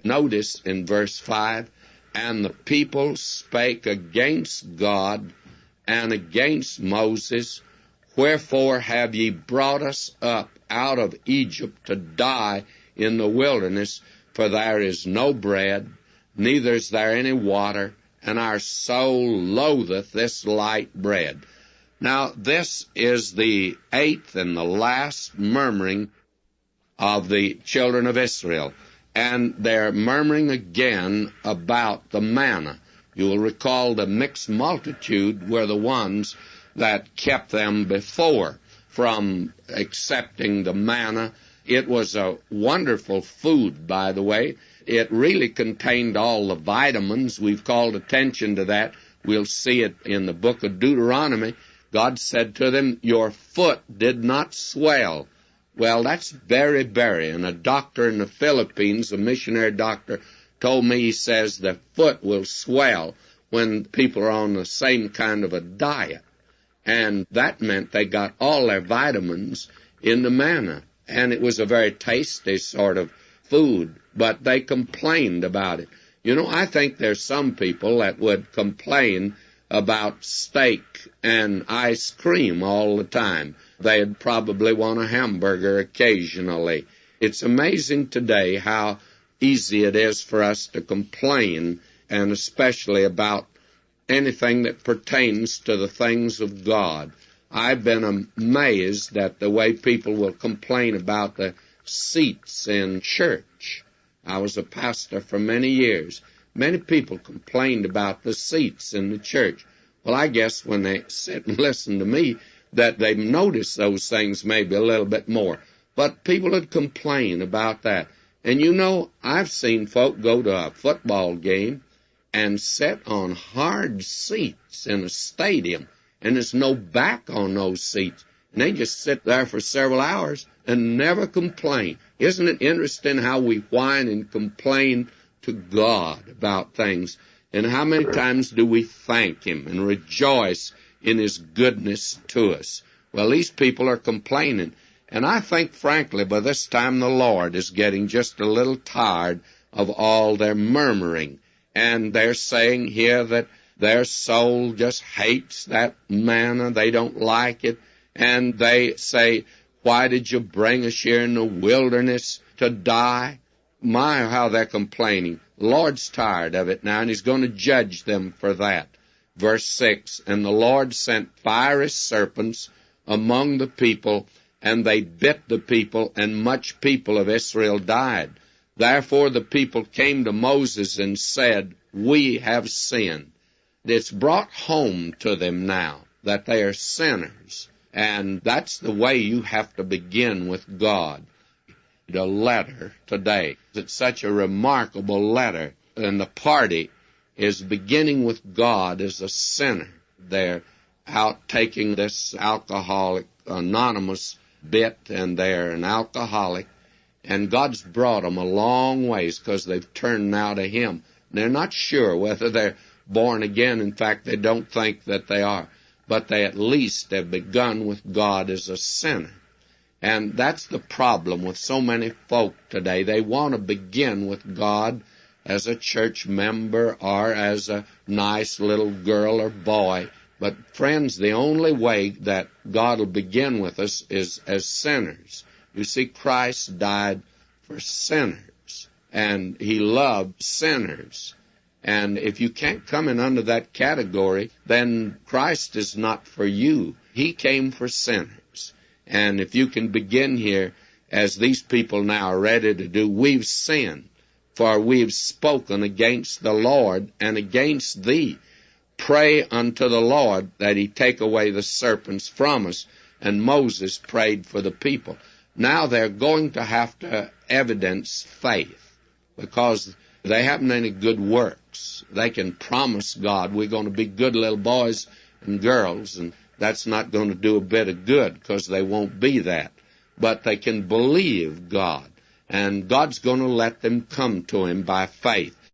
Notice in verse 5, and the people spake against God and against Moses, wherefore have ye brought us up out of Egypt to die in the wilderness? For there is no bread, neither is there any water, and our soul loatheth this light bread. Now, this is the eighth and the last murmuring of the children of Israel, and they're murmuring again about the manna. You will recall the mixed multitude were the ones that kept them before from accepting the manna. It was a wonderful food, by the way. It really contained all the vitamins. We've called attention to that. We'll see it in the book of Deuteronomy. God said to them, your foot did not swell. Well, that's very, and a doctor in the Philippines, a missionary doctor, told me, he says, the foot will swell when people are on the same kind of a diet. And that meant they got all their vitamins in the manna. And it was a very tasty sort of food, but they complained about it. You know, I think there's some people that would complain about steak and ice cream all the time. They'd probably want a hamburger occasionally. It's amazing today how easy it is for us to complain, and especially about anything that pertains to the things of God. I've been amazed at the way people will complain about the seats in church. I was a pastor for many years. Many people complained about the seats in the church. Well, I guess when they sit and listen to me, that they've noticed those things maybe a little bit more. But people would complain about that. And you know, I've seen folk go to a football game and sit on hard seats in a stadium, and there's no back on those seats. And they just sit there for several hours and never complain. Isn't it interesting how we whine and complain to God about things? And how many times do we thank Him and rejoice in His goodness to us? Well, these people are complaining. And I think, frankly, by this time the Lord is getting just a little tired of all their murmuring. And they're saying here that their soul just hates that manna. They don't like it. And they say, why did you bring us here in the wilderness to die? My, how they're complaining. The Lord's tired of it now, and He's going to judge them for that. Verse 6, and the Lord sent fiery serpents among the people, and they bit the people, and much people of Israel died. Therefore the people came to Moses and said, we have sinned. It's brought home to them now that they are sinners, and that's the way you have to begin with God. The letter today, it's such a remarkable letter, and the party is beginning with God as a sinner. They're out taking this alcoholic anonymous bit, and they're an alcoholic, and God's brought them a long ways because they've turned now to Him. They're not sure whether they're born again. In fact, they don't think that they are, but they at least have begun with God as a sinner. And that's the problem with so many folk today. They want to begin with God as a church member or as a nice little girl or boy. But friends, the only way that God will begin with us is as sinners. You see, Christ died for sinners, and He loved sinners. And if you can't come in under that category, then Christ is not for you. He came for sinners. And if you can begin here, as these people now are ready to do, we've sinned, for we've spoken against the Lord and against thee. Pray unto the Lord that He take away the serpents from us. And Moses prayed for the people. Now they're going to have to evidence faith, because they haven't any good works. They can promise God, we're going to be good little boys and girls, and that's not going to do a bit of good because they won't be that. But they can believe God, and God's going to let them come to Him by faith.